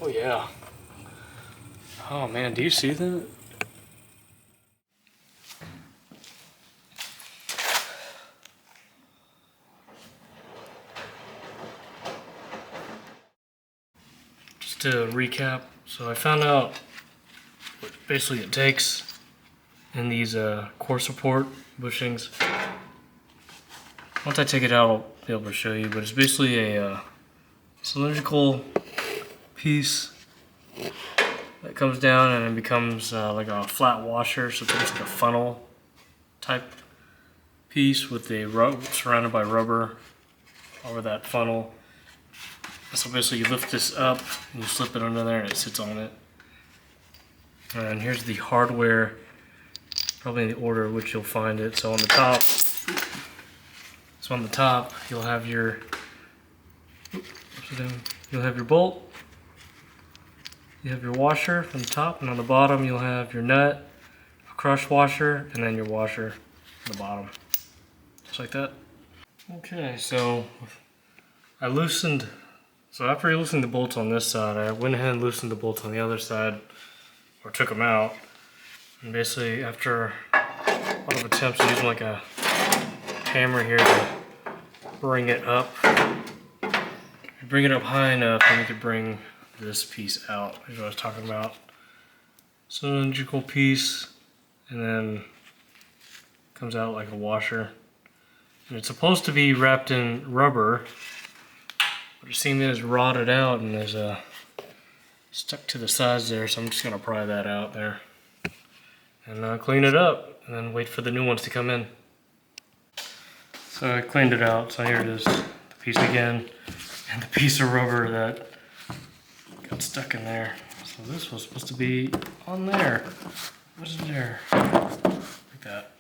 Oh yeah. Oh man, do you see that? Just to recap, so I found out what basically it takes in these core support bushings. Once I take it out, I'll be able to show you, but it's basically a cylindrical piece that comes down and it becomes like a flat washer, so it's like a funnel type piece with a rub surrounded by rubber over that funnel. So basically you lift this up and you slip it under there and it sits on it. And here's the hardware, probably in the order in which you'll find it. So on the top, you'll have your bolt, you have your washer on the top, and on the bottom you'll have your nut, a crush washer, and then your washer on the bottom. Just like that. Okay, so after I loosened the bolts on this side, I went ahead and loosened the bolts on the other side, or took them out. And basically, after a lot of attempts using like a hammer here to bring it up, bring it up high enough, and we could bring this piece out, is what I was talking about. Cylindrical piece, and then comes out like a washer. And it's supposed to be wrapped in rubber, but it seems it's rotted out and is stuck to the sides there, so I'm just gonna pry that out there and clean it up, and then wait for the new ones to come in. So I cleaned it out, so here it is, the piece again, and the piece of rubber that got stuck in there. So this was supposed to be on there. What is there? Like that.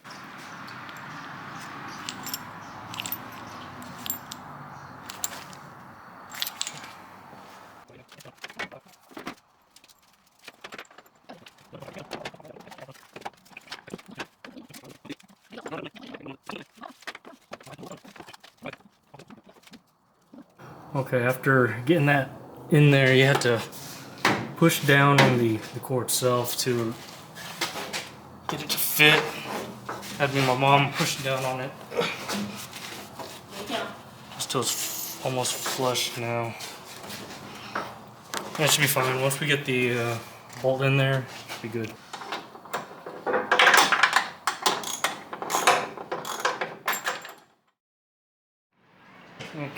Okay, after getting that in there, you have to push down on the core itself to get it to fit. Had me and my mom pushing down on it. Just till it's almost flush now. That should be fine. Once we get the bolt in there, it should be good.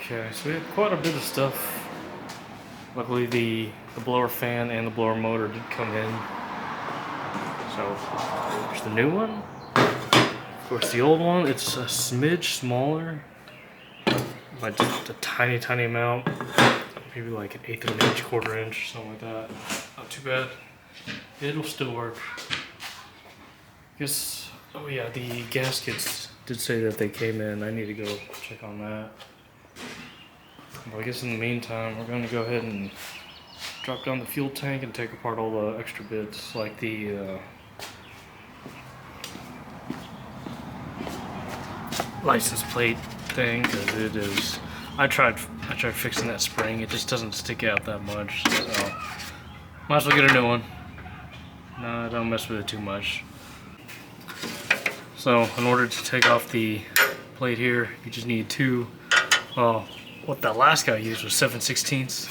Okay, so we have quite a bit of stuff. Luckily the blower fan and the blower motor did come in. So there's the new one. Of course the old one, it's a smidge smaller. By just a tiny amount. Maybe like 1/8 of an inch, 1/4 inch, something like that. Not too bad. It'll still work. I guess, oh yeah, the gaskets did say that they came in. I need to go check on that. Well, I guess in the meantime, we're going to go ahead and drop down the fuel tank and take apart all the extra bits, like the license plate thing, because it is. I tried fixing that spring. It just doesn't stick out that much, so might as well get a new one. No, don't mess with it too much. So, in order to take off the plate here, you just need two. Well, what that last guy used was 7/16.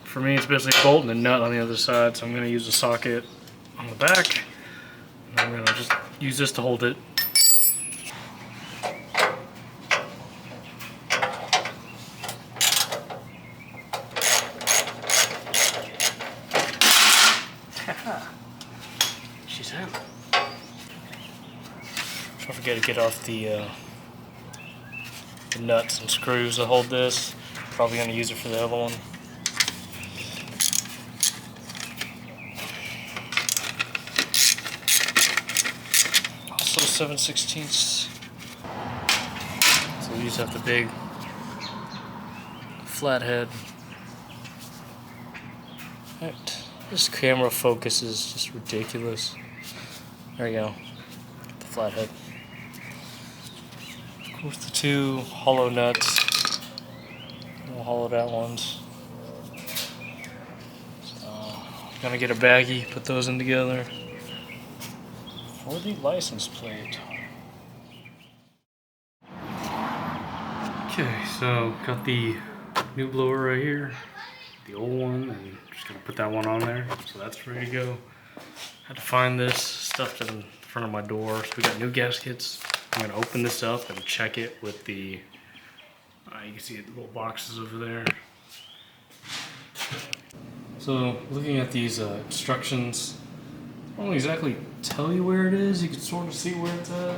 For me, it's basically a bolt and a nut on the other side, so I'm going to use a socket on the back. And I'm going to just use this to hold it. She's out. Don't forget to get off the nuts and screws to hold this. Probably going to use it for the other one. Also 7/16. So we just have the big flathead. Right. This camera focus is just ridiculous. There you go. The flathead. Of course, the two hollow nuts. Little hollowed out ones. Gonna get a baggie, put those in together. For the license plate. Okay, so got the new blower right here, the old one, and just gonna put that one on there. So that's ready to go. Had to find this, stuffed it in front of my door. So we got new gaskets. I'm gonna open this up and check it with the, you can see the little boxes over there. So looking at these instructions, I don't exactly tell you where it is. You can sort of see where it's at.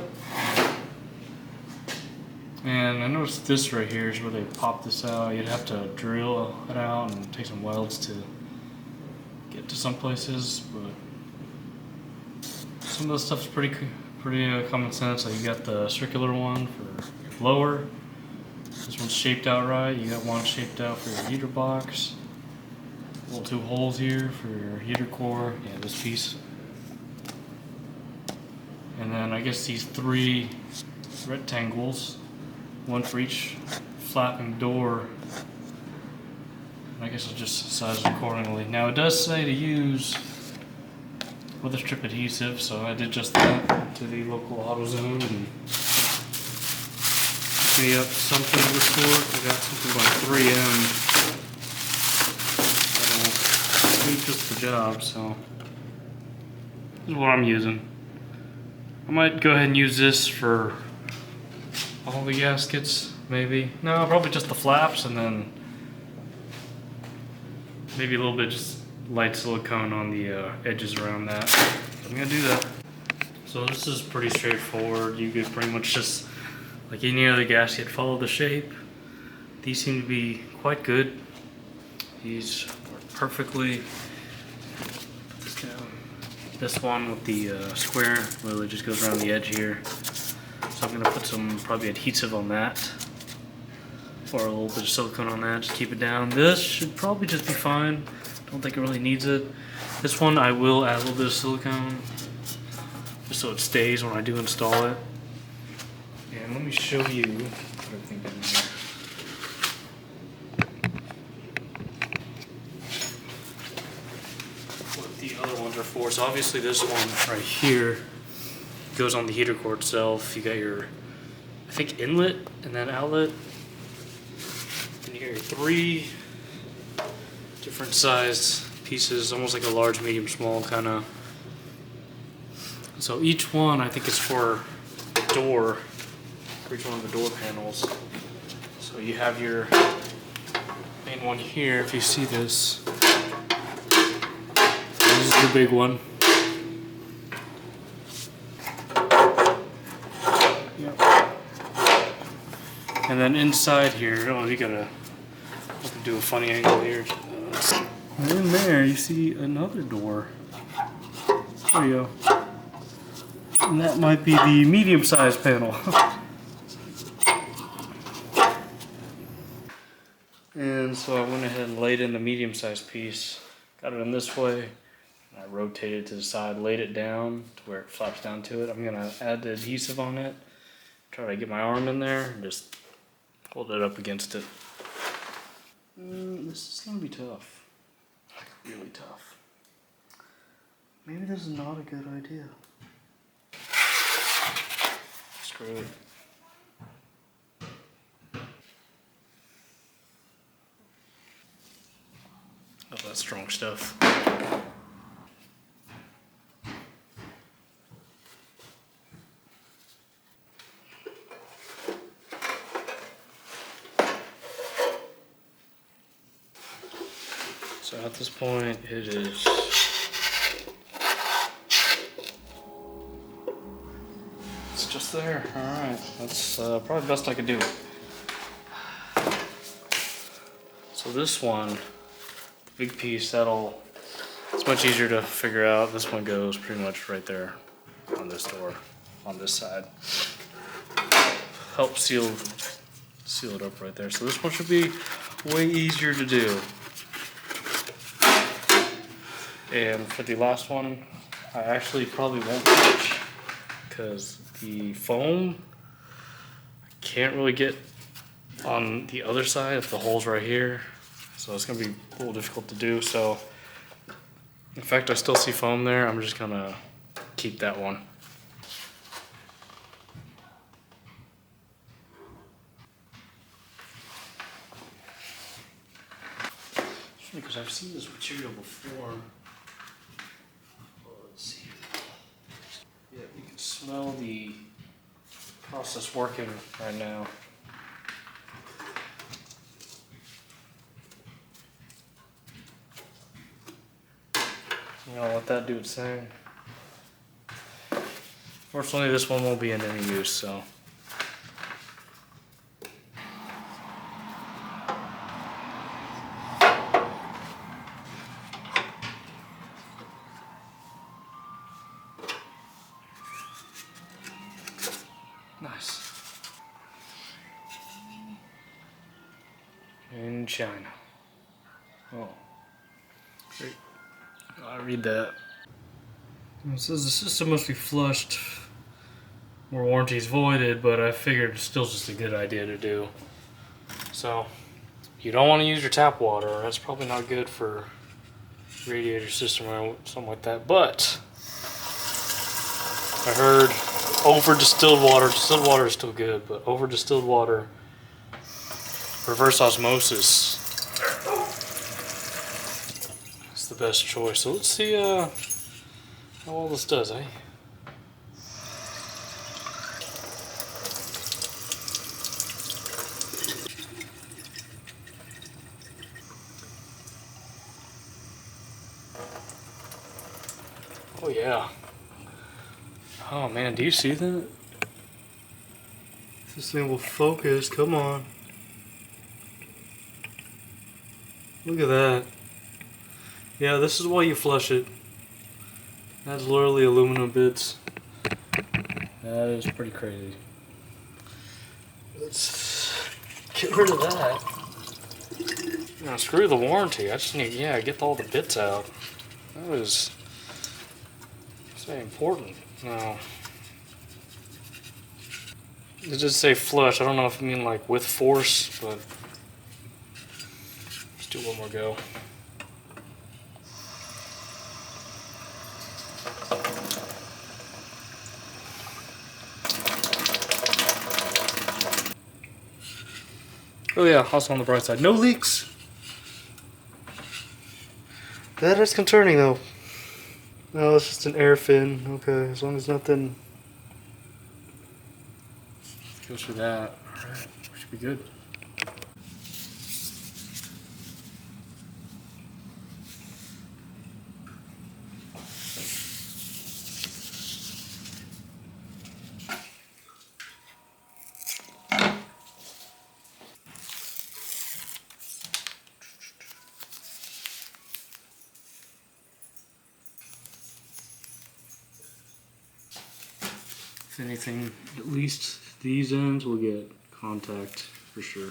And I noticed this right here is where they pop this out. You'd have to drill it out and take some welds to get to some places, but some of the stuff's pretty common sense. Like you got the circular one for your blower. This one's shaped out right. You got one shaped out for your heater box. Little two holes here for your heater core. Yeah, this piece. And then I guess these three rectangles, one for each flapping door. And I guess I'll just size it accordingly. Now it does say to use weather strip adhesive, so I did just that to the local AutoZone and picked me up something of the sort. I got something by 3M. That'll do just the job, so this is what I'm using. I might go ahead and use this for all the gaskets, maybe. No, probably just the flaps, and then maybe a little bit just light silicone on the edges around that. I'm gonna do that. So this is pretty straightforward. You could pretty much just, like any other gasket, follow the shape. These seem to be quite good. These work perfectly. Put this down. This one with the square literally just goes around the edge here. So I'm gonna put some probably adhesive on that, or a little bit of silicone on that, just keep it down. This should probably just be fine. Don't think it really needs it. This one I will add a little bit of silicone, just so it stays when I do install it. And let me show you what everything down here. What the other ones are for. So obviously this one right here goes on the heater core itself. You got your, I think, inlet and then outlet. And you got your three different sized pieces, almost like a large, medium, small kind of. So each one I think is for the door, for each one of the door panels. So you have your main one here, if you see this. This is the big one. And then inside here, oh, you gotta do a funny angle here. And in there, you see another door. There you go. And that might be the medium-sized panel. And so I went ahead and laid in the medium-sized piece. Got it in this way. And I rotated it to the side, laid it down to where it flaps down to it. I'm gonna add the adhesive on it. Try to get my arm in there and just hold it up against it. This is gonna be tough. Like, really tough. Maybe this is not a good idea. Screw it. Oh, that's strong stuff. So at this point, it is it's just there. All right, that's probably the best I could do. So this one, the big piece, it's much easier to figure out. This one goes pretty much right there on this door, on this side. Help seal it up right there. So this one should be way easier to do. And for the last one, I actually probably won't touch because the foam I can't really get on the other side if the hole's right here. So it's gonna be a little difficult to do. So In fact, I still see foam there. I'm just gonna keep that one. Because I've seen this material before. Let's see. Yeah, you can smell the process working right now. You know, let that do its thing. Fortunately, this one won't be in any use, so. Nice. In China. Oh. Great. I read that. It says the system must be flushed where warranty is voided, but I figured it's still just a good idea to do. So, you don't want to use your tap water. That's probably not good for radiator system or something like that. But I heard over distilled water is still good, but over distilled water, reverse osmosis is the best choice. So let's see how well this does, eh? Oh yeah. Oh man, do you see that? If this thing will focus, come on. Look at that. Yeah, this is why you flush it. That's literally aluminum bits. That is pretty crazy. Let's get rid of that. Now screw the warranty. I just need, get all the bits out. That was so important. Now, it does say flush. I don't know if you mean like with force, but let's do one more go. Oh yeah, also on the bright side, no leaks. That is concerning though. No, it's just an air fin. Okay, as long as nothing goes through that. Alright, should be good. If anything, at least these ends will get contact for sure.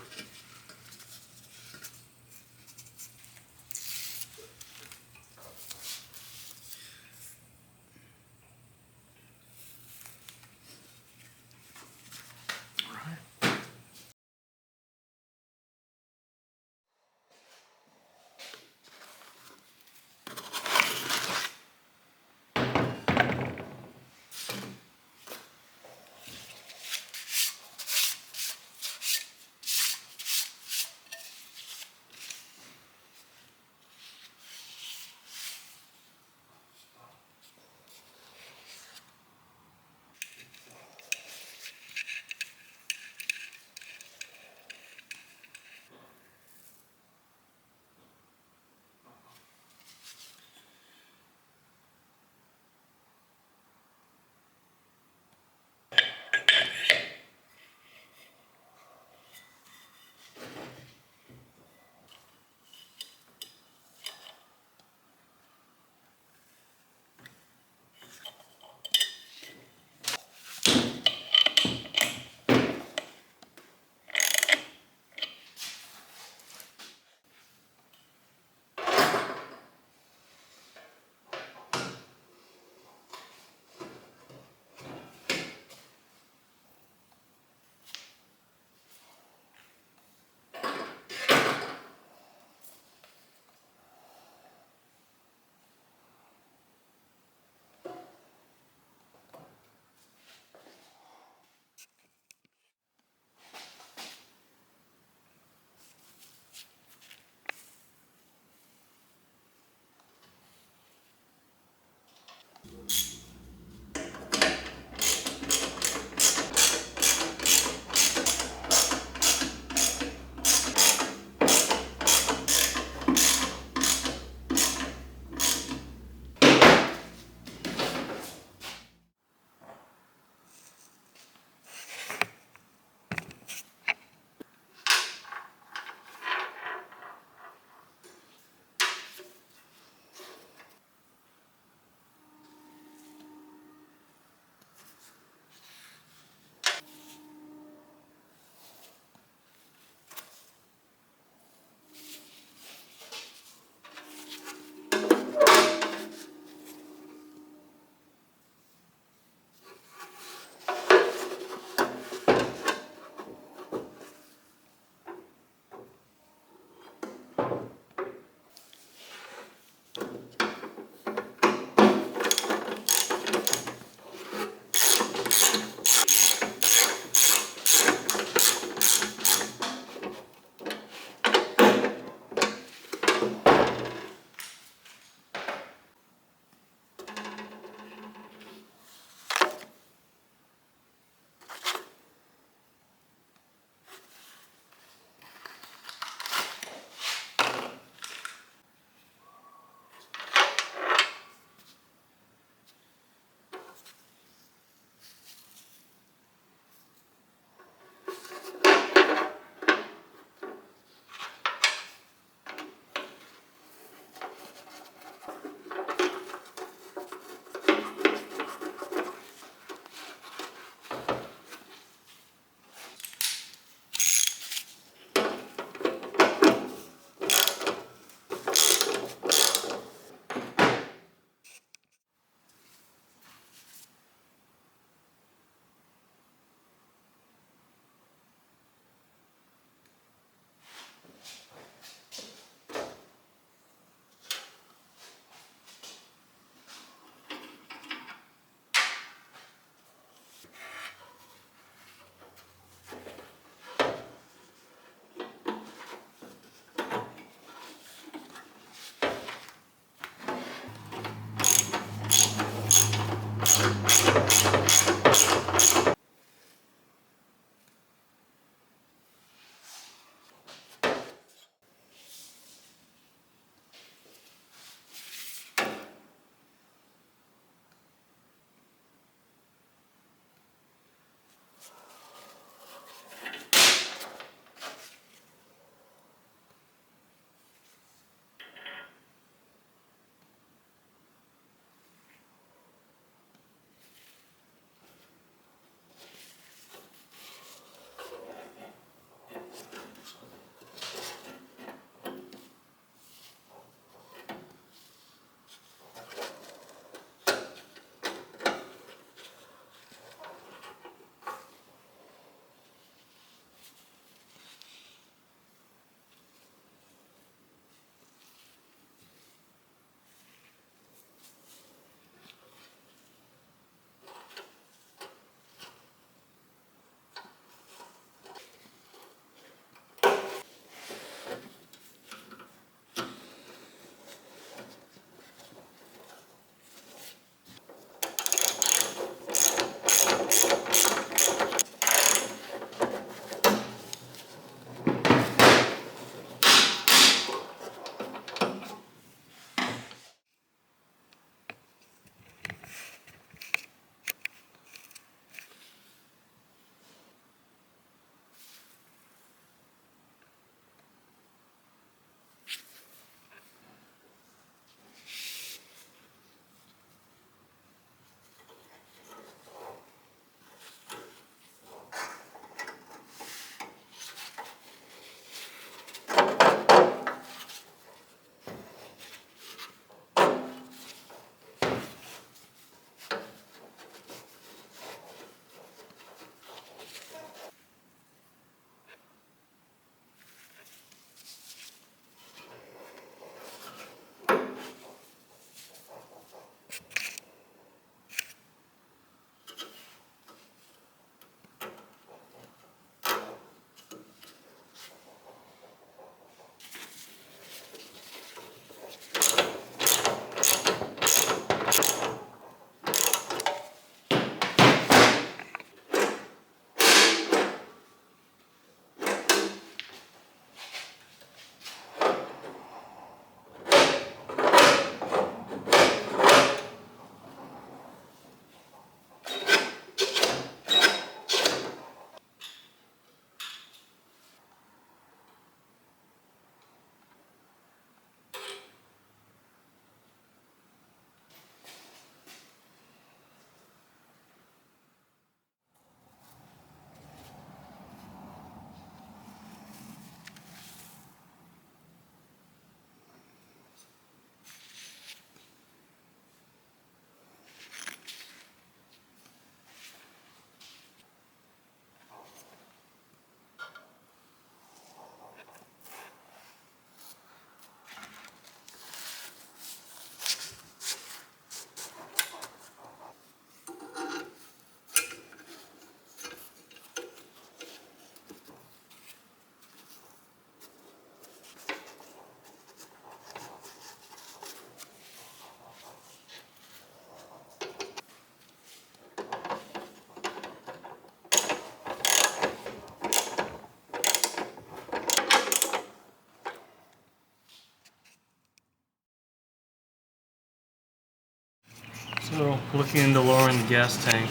So, looking into lowering the gas tank,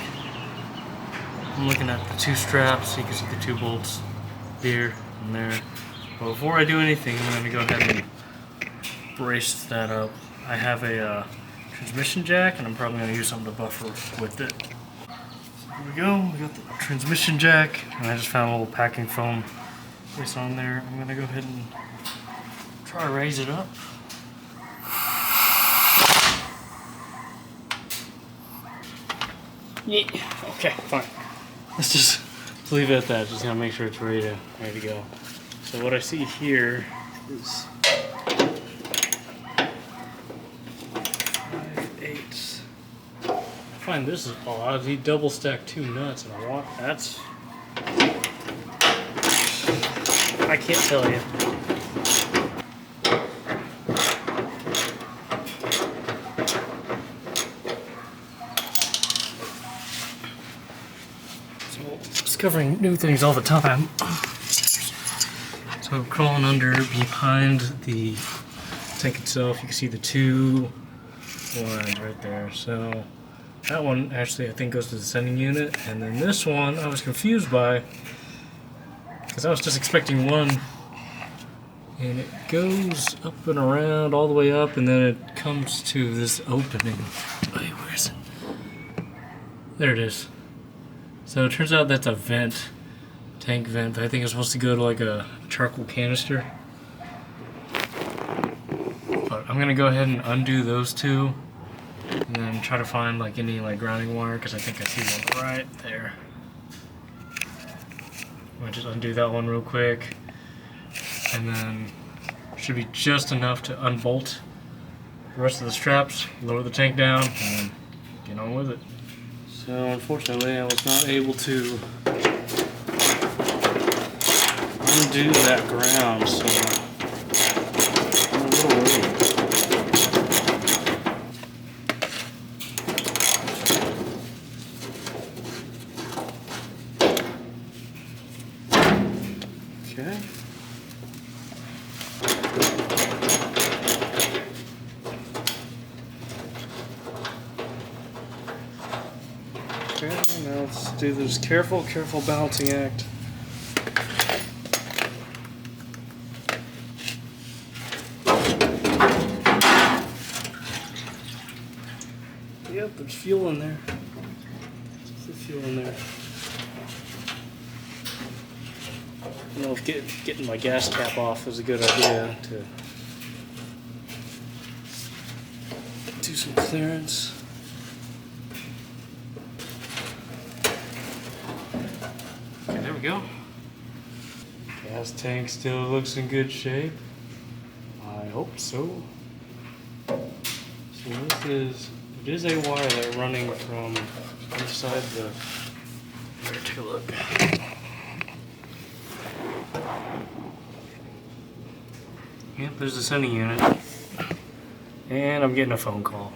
I'm looking at the two straps. You can see the two bolts here and there. But before I do anything, I'm going to go ahead and brace that up. I have a transmission jack, and I'm probably going to use something to buffer with it. So here we go. We got the transmission jack, and I just found a little packing foam place on there. I'm going to go ahead and try to raise it up. Yeah. Okay, fine. Let's just leave it at that. Just gotta make sure it's ready to go. So what I see here is 5/8. I find this is odd. He double stacked two nuts and I want that's. I can't tell you. discovering new things all the time. So I'm crawling under behind the tank itself. You can see the two lines right there. So that one actually I think goes to the sending unit, and then this one I was confused by because I was just expecting one, and it goes up and around all the way up, and then it comes to this opening. Wait, where is it? There it is. So it turns out that's a vent, tank vent. I think it's supposed to go to like a charcoal canister. But I'm gonna go ahead and undo those two, and then try to find like any like grounding wire, because I think I see one right there. I'm gonna just undo that one real quick, and then should be just enough to unbolt the rest of the straps, lower the tank down, and get on with it. So unfortunately I was not able to undo that ground, so I'm a little worried. Okay. Okay, now let's do this careful balancing act. Yep, there's fuel in there. There's fuel in there. I don't know if getting my gas cap off is a good idea to do some clearance. Okay, there we go. Gas tank still looks in good shape. I hope so. So it is a wire that's running from inside the. Here, take a look. Yep, there's the sending unit. And I'm getting a phone call.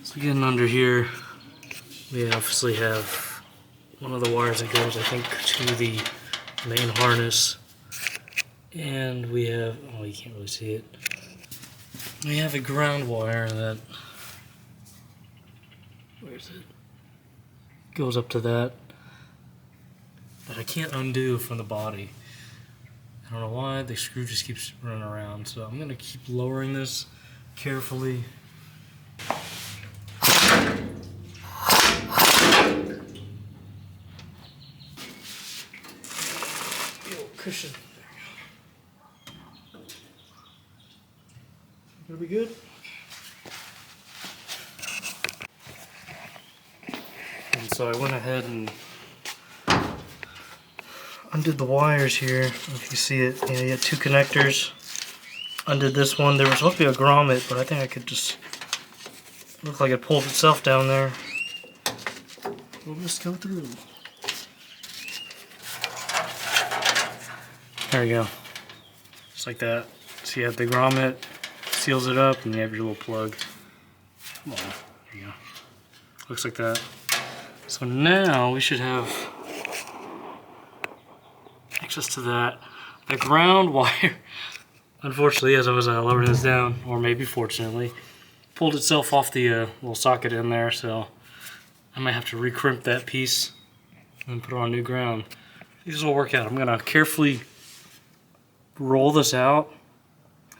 So getting under here, we obviously have one of the wires that goes, I think, to the main harness. And we have, oh, you can't really see it. We have a ground wire that, where is it? Goes up to that I can't undo from the body. I don't know why, the screw just keeps running around, so I'm gonna keep lowering this carefully. Cushion. There we go. Gonna be good. And so I went ahead and undid the wires here. If you can see it, you got two connectors. Undid this one. There was supposed to be a grommet, but I think I could just, look like it pulled itself down there. We'll just go through. There you go. Just like that. So you have the grommet, seals it up, and you have your little plug. Come on. There you go. Looks like that. So now we should have access to that. The ground wire, unfortunately, as I was lowering this down, or maybe fortunately, pulled itself off the little socket in there, so I might have to recrimp that piece and put it on new ground. These will work out. I'm gonna carefully roll this out.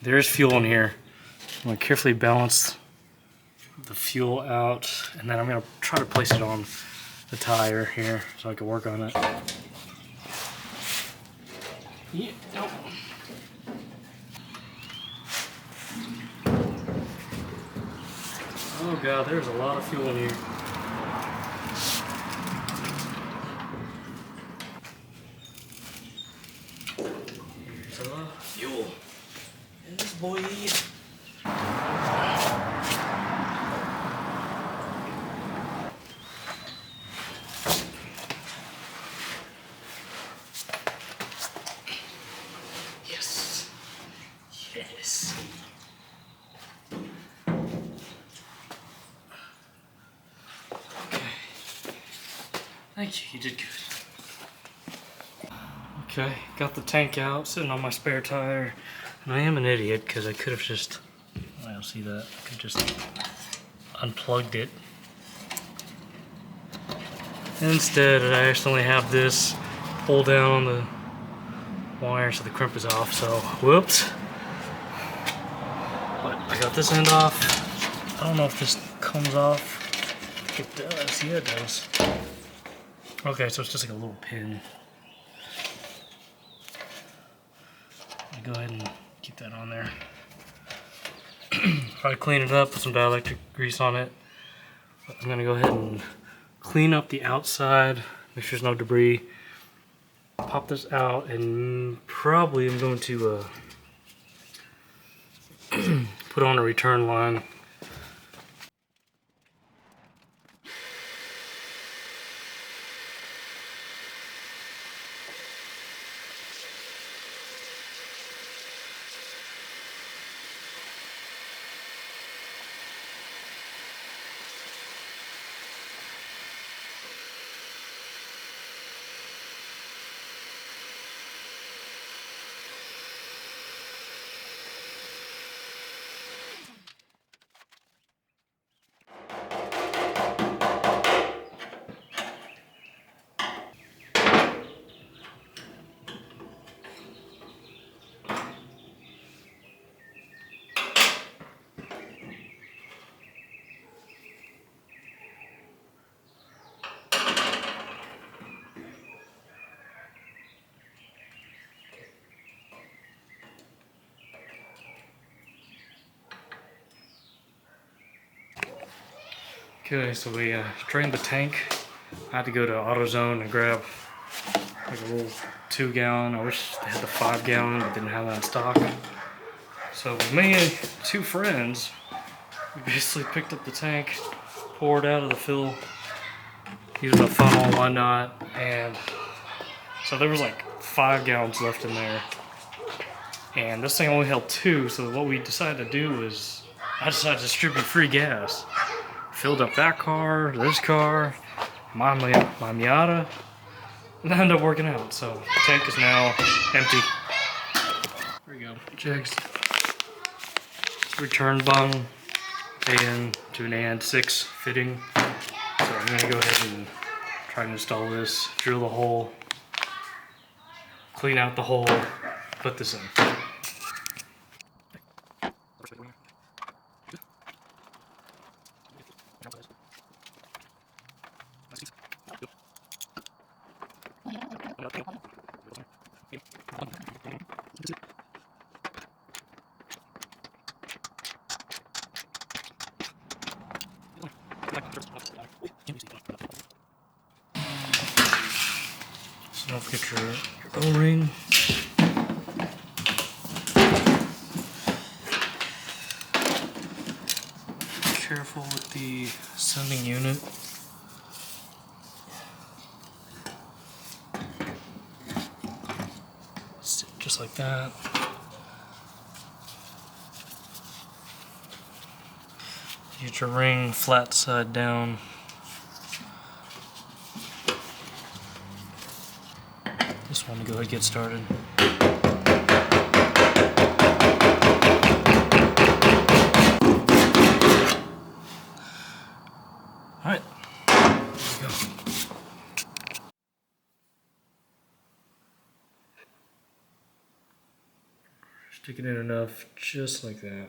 There's fuel in here. I'm gonna carefully balance the fuel out, and then I'm gonna try to place it on the tire here so I can work on it. Yeah, nope. Oh god, there's a lot of fuel in here. There's a lot of fuel in this boy. Yes. Yes. Okay. Thank you, you did good. Okay, got the tank out, sitting on my spare tire. And I am an idiot because I could have just, I don't see that, I could just unplugged it. Instead, I accidentally have this pull down on the wire so the crimp is off, so whoops. But I got this end off. I don't know if this comes off. It does, yeah it does. Okay, so it's just like a little pin. I'll go ahead and keep that on there. Try to clean it up, put some dielectric grease on it. But I'm gonna go ahead and clean up the outside, make sure there's no debris. Pop this out, and probably I'm going to put on a return line. Okay, so we drained the tank. I had to go to AutoZone and grab like a little 2-gallon. I wish they had the 5-gallon, but didn't have that in stock. So with me and 2 friends, we basically picked up the tank, poured out of the fill, using a funnel and whatnot, and so there was like 5 gallons left in there. And this thing only held 2, so what we decided to do was, I decided to distribute free gas. Filled up that car, this car, my Miata, and that ended up working out. So the tank is now empty. There we go. Jigs. Return bung, AN to an AN6 fitting. So I'm gonna go ahead and try to install this, drill the hole, clean out the hole, put this in. So don't forget your O-ring. Careful with the sending unit. Just like that. Get your ring flat side down. Just want to go ahead and get started. Alright, there we go. Stick it in enough, just like that.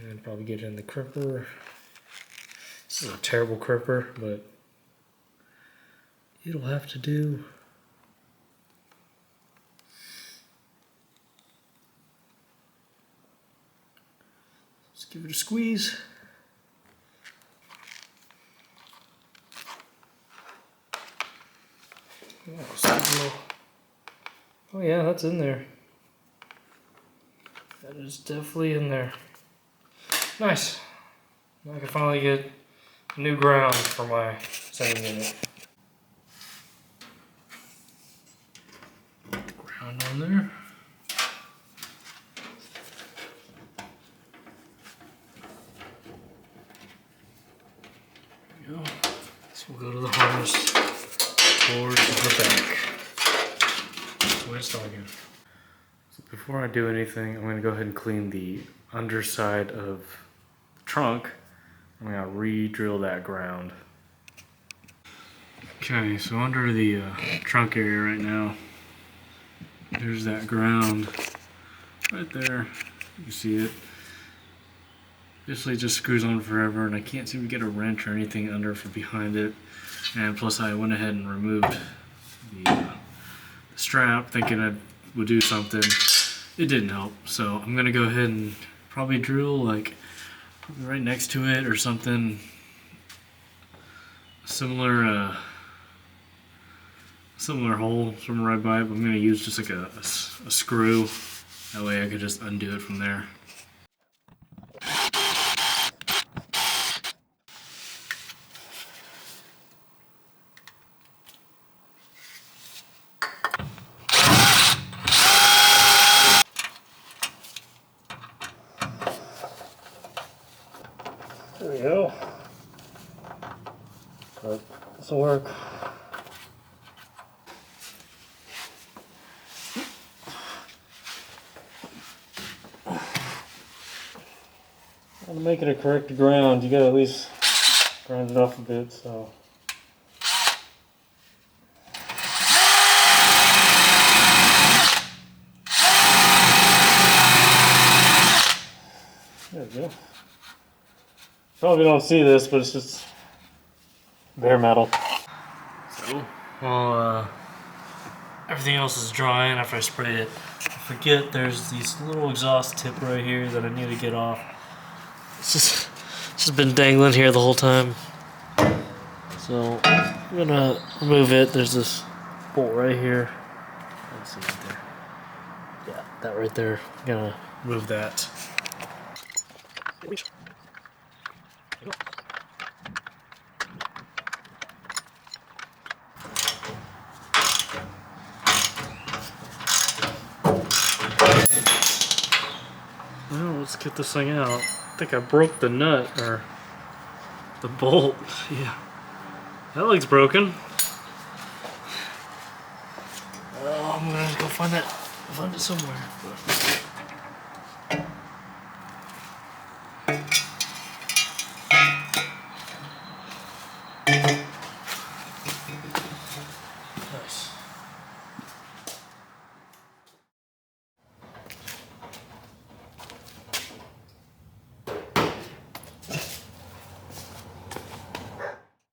And probably get it in the crimper. This is a terrible crimper, but it'll have to do. Let's give it a squeeze. Oh yeah, that's in there. That is definitely in there. Nice. Now I can finally get new ground for my sending unit. Put the ground on there. There we go. So we'll go to the harness towards the back. it's all good. So before I do anything, I'm gonna go ahead and clean the underside of the trunk. I'm gonna re-drill that ground. Okay, so under the trunk area right now, there's that ground right there. You can see it. Basically just screws on forever, and I can't seem to get a wrench or anything under from behind it. And plus I went ahead and removed the strap thinking I would do something. It didn't help, so I'm gonna go ahead and probably drill like right next to it or something similar similar hole somewhere right by it, but I'm gonna use just like a screw. That way I could just undo it from there. There we go. But this will work. To make it a correct ground, you gotta at least grind it off a bit, so. There we go. Probably don't see this, but it's just bare metal. So, while everything else is drying after I sprayed it, I forget there's this little exhaust tip right here that I need to get off. It's just been dangling here the whole time. So I'm gonna remove it. There's this bolt right here. Let's see right there. Yeah, that right there. I'm gonna remove that. Well, let's get this thing out. I think I broke the nut or the bolt. Yeah, that leg's broken. Oh, I'm gonna go find it somewhere.